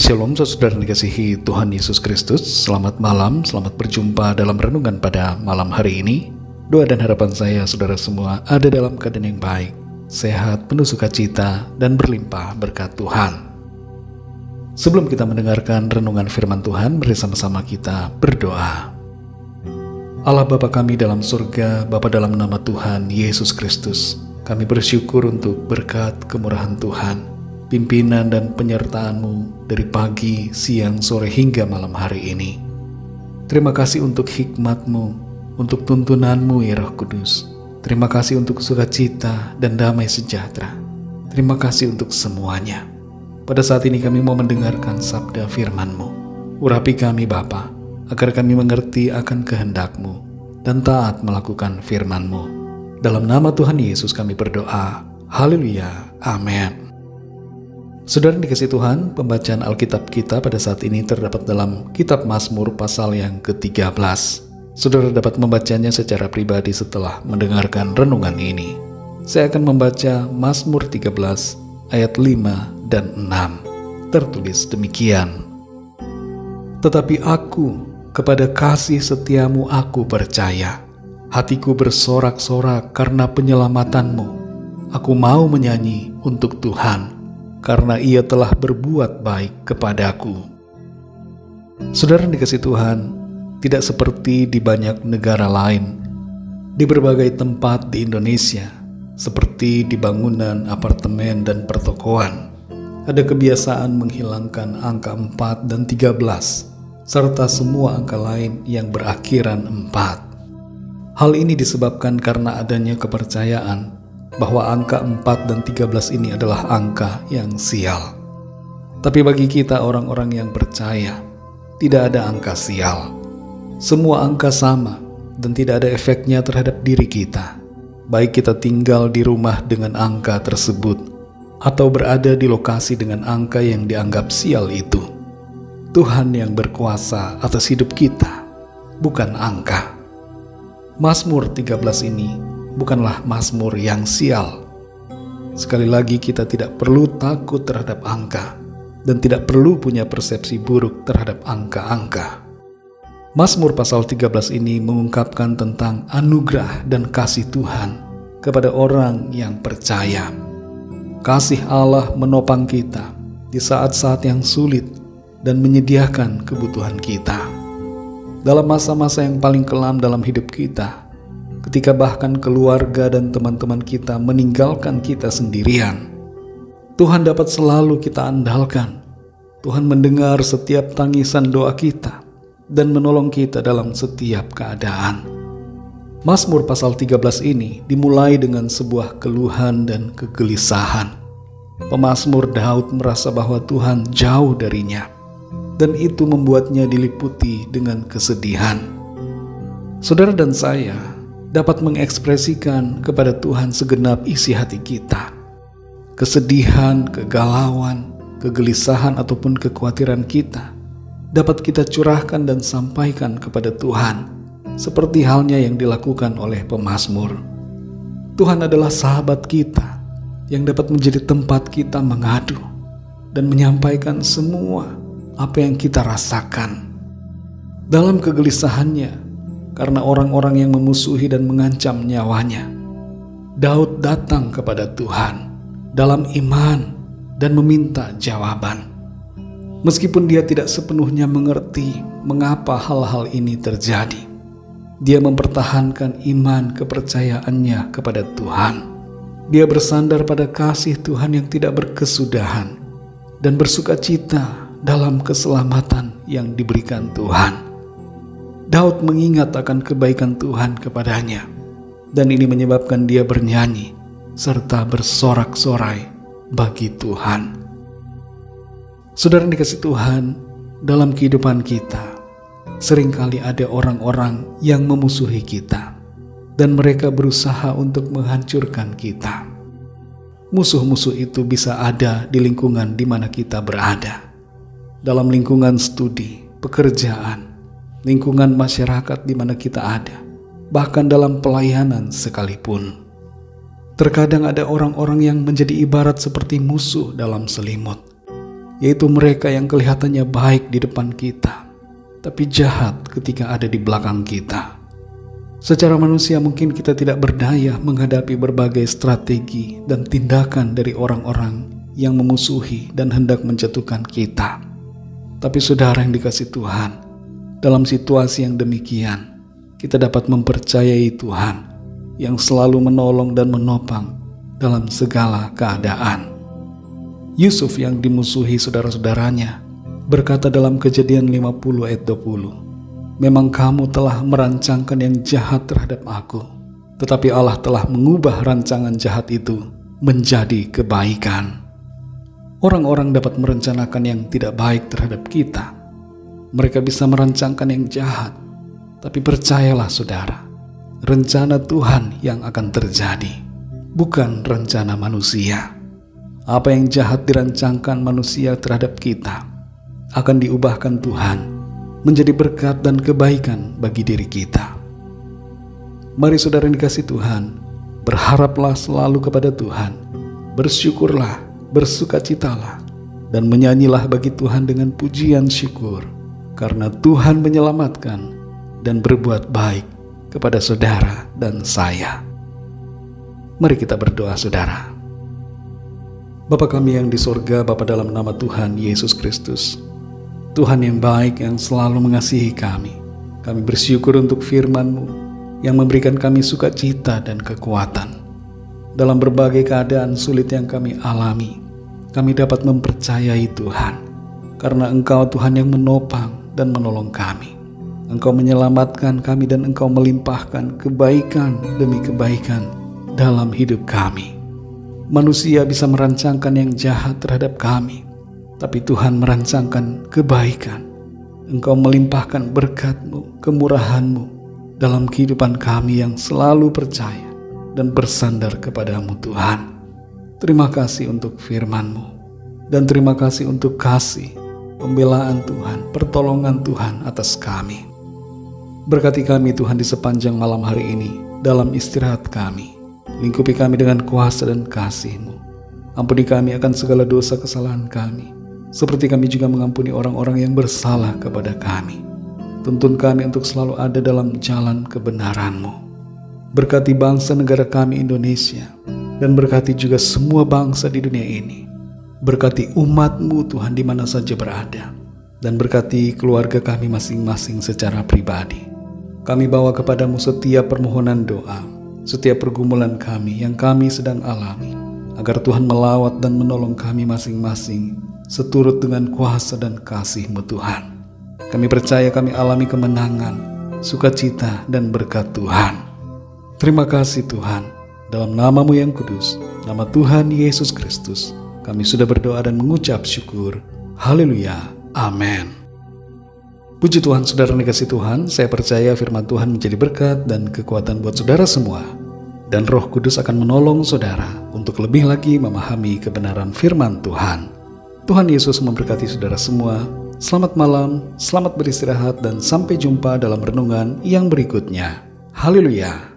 Shalom saudara dikasihi Tuhan Yesus Kristus. Selamat malam, selamat berjumpa dalam renungan pada malam hari ini. Doa dan harapan saya saudara semua ada dalam keadaan yang baik, sehat, penuh sukacita, dan berlimpah berkat Tuhan. Sebelum kita mendengarkan renungan firman Tuhan, mari sama-sama kita berdoa. Allah Bapa kami dalam surga, Bapa dalam nama Tuhan Yesus Kristus, kami bersyukur untuk berkat kemurahan Tuhan, pimpinan dan penyertaan-Mu dari pagi, siang, sore hingga malam hari ini. Terima kasih untuk hikmat-Mu, untuk tuntunan-Mu ya Roh Kudus. Terima kasih untuk sukacita dan damai sejahtera. Terima kasih untuk semuanya. Pada saat ini kami mau mendengarkan sabda firman-Mu. Urapi kami Bapa, agar kami mengerti akan kehendak-Mu dan taat melakukan firman-Mu. Dalam nama Tuhan Yesus kami berdoa. Haleluya. Amin. Saudara dikasihi Tuhan, pembacaan Alkitab kita pada saat ini terdapat dalam Kitab Mazmur pasal yang ke-13. Saudara dapat membacanya secara pribadi setelah mendengarkan renungan ini. Saya akan membaca Mazmur 13 ayat 5 dan 6. Tertulis demikian. Tetapi aku, kepada kasih setiamu aku percaya. Hatiku bersorak-sorak karena penyelamatanmu. Aku mau menyanyi untuk Tuhan, karena Ia telah berbuat baik kepadaku. Saudara dikasihi Tuhan, tidak seperti di banyak negara lain, di berbagai tempat di Indonesia, seperti di bangunan, apartemen, dan pertokoan, ada kebiasaan menghilangkan angka 4 dan 13, serta semua angka lain yang berakhiran 4. Hal ini disebabkan karena adanya kepercayaan bahwa angka 4 dan 13 ini adalah angka yang sial. Tapi bagi kita orang-orang yang percaya, tidak ada angka sial. Semua angka sama dan tidak ada efeknya terhadap diri kita, baik kita tinggal di rumah dengan angka tersebut atau berada di lokasi dengan angka yang dianggap sial itu. Tuhan yang berkuasa atas hidup kita, bukan angka. Mazmur 13 ini bukanlah mazmur yang sial. Sekali lagi kita tidak perlu takut terhadap angka dan tidak perlu punya persepsi buruk terhadap angka-angka. Mazmur pasal 13 ini mengungkapkan tentang anugerah dan kasih Tuhan kepada orang yang percaya. Kasih Allah menopang kita di saat-saat yang sulit dan menyediakan kebutuhan kita. Dalam masa-masa yang paling kelam dalam hidup kita, ketika bahkan keluarga dan teman-teman kita meninggalkan kita sendirian, Tuhan dapat selalu kita andalkan. Tuhan mendengar setiap tangisan doa kita dan menolong kita dalam setiap keadaan. Mazmur pasal 13 ini dimulai dengan sebuah keluhan dan kegelisahan. Pemazmur Daud merasa bahwa Tuhan jauh darinya, dan itu membuatnya diliputi dengan kesedihan. Saudara dan saya dapat mengekspresikan kepada Tuhan segenap isi hati kita. Kesedihan, kegalauan, kegelisahan ataupun kekhawatiran kita dapat kita curahkan dan sampaikan kepada Tuhan, seperti halnya yang dilakukan oleh pemazmur. Tuhan adalah sahabat kita yang dapat menjadi tempat kita mengadu dan menyampaikan semua apa yang kita rasakan. Dalam kegelisahannya, karena orang-orang yang memusuhi dan mengancam nyawanya, Daud datang kepada Tuhan dalam iman dan meminta jawaban. Meskipun dia tidak sepenuhnya mengerti mengapa hal-hal ini terjadi, dia mempertahankan iman kepercayaannya kepada Tuhan. Dia bersandar pada kasih Tuhan yang tidak berkesudahan dan bersukacita dalam keselamatan yang diberikan Tuhan. Daud mengingat akan kebaikan Tuhan kepadanya, dan ini menyebabkan dia bernyanyi serta bersorak-sorai bagi Tuhan. Saudara dikasihi Tuhan, dalam kehidupan kita seringkali ada orang-orang yang memusuhi kita dan mereka berusaha untuk menghancurkan kita. Musuh-musuh itu bisa ada di lingkungan di mana kita berada, dalam lingkungan studi, pekerjaan, lingkungan masyarakat di mana kita ada, bahkan dalam pelayanan sekalipun. Terkadang ada orang-orang yang menjadi ibarat seperti musuh dalam selimut, yaitu mereka yang kelihatannya baik di depan kita, tapi jahat ketika ada di belakang kita. Secara manusia mungkin kita tidak berdaya menghadapi berbagai strategi dan tindakan dari orang-orang yang memusuhi dan hendak menjatuhkan kita. Tapi saudara yang dikasihi Tuhan, dalam situasi yang demikian, kita dapat mempercayai Tuhan yang selalu menolong dan menopang dalam segala keadaan. Yusuf yang dimusuhi saudara-saudaranya berkata dalam Kejadian 50 ayat 20, "Memang kamu telah merancangkan yang jahat terhadap aku, tetapi Allah telah mengubah rancangan jahat itu menjadi kebaikan." Orang-orang dapat merencanakan yang tidak baik terhadap kita. Mereka bisa merancangkan yang jahat, tapi percayalah saudara, rencana Tuhan yang akan terjadi, bukan rencana manusia. Apa yang jahat dirancangkan manusia terhadap kita akan diubahkan Tuhan menjadi berkat dan kebaikan bagi diri kita. Mari saudara yang dikasihi Tuhan, berharaplah selalu kepada Tuhan, bersyukurlah, bersukacitalah, dan menyanyilah bagi Tuhan dengan pujian syukur, karena Tuhan menyelamatkan dan berbuat baik kepada saudara dan saya. Mari kita berdoa saudara. Bapa kami yang di sorga, Bapa dalam nama Tuhan Yesus Kristus, Tuhan yang baik yang selalu mengasihi kami. Kami bersyukur untuk firman-Mu yang memberikan kami sukacita dan kekuatan. Dalam berbagai keadaan sulit yang kami alami, kami dapat mempercayai Tuhan, karena Engkau Tuhan yang menopang dan menolong kami. Engkau menyelamatkan kami dan Engkau melimpahkan kebaikan demi kebaikan dalam hidup kami. Manusia bisa merancangkan yang jahat terhadap kami, tapi Tuhan merancangkan kebaikan. Engkau melimpahkan berkat-Mu, kemurahan-Mu dalam kehidupan kami yang selalu percaya dan bersandar kepada-Mu Tuhan. Terima kasih untuk firman-Mu, dan terima kasih untuk kasih, pembelaan Tuhan, pertolongan Tuhan atas kami. Berkati kami Tuhan di sepanjang malam hari ini dalam istirahat kami. Lingkupi kami dengan kuasa dan kasih-Mu. Ampuni kami akan segala dosa kesalahan kami, seperti kami juga mengampuni orang-orang yang bersalah kepada kami. Tuntun kami untuk selalu ada dalam jalan kebenaran-Mu. Berkati bangsa negara kami Indonesia, dan berkati juga semua bangsa di dunia ini. Berkati umat-Mu Tuhan di mana saja berada, dan berkati keluarga kami masing-masing secara pribadi. Kami bawa kepada-Mu setiap permohonan doa, setiap pergumulan kami yang kami sedang alami, agar Tuhan melawat dan menolong kami masing-masing seturut dengan kuasa dan kasih-Mu Tuhan. Kami percaya kami alami kemenangan, sukacita dan berkat Tuhan. Terima kasih Tuhan. Dalam nama-Mu yang kudus, nama Tuhan Yesus Kristus, kami sudah berdoa dan mengucap syukur. Haleluya. Amin. Puji Tuhan, saudara dikasihi Tuhan, saya percaya firman Tuhan menjadi berkat dan kekuatan buat saudara semua. Dan Roh Kudus akan menolong saudara untuk lebih lagi memahami kebenaran firman Tuhan. Tuhan Yesus memberkati saudara semua. Selamat malam, selamat beristirahat, dan sampai jumpa dalam renungan yang berikutnya. Haleluya.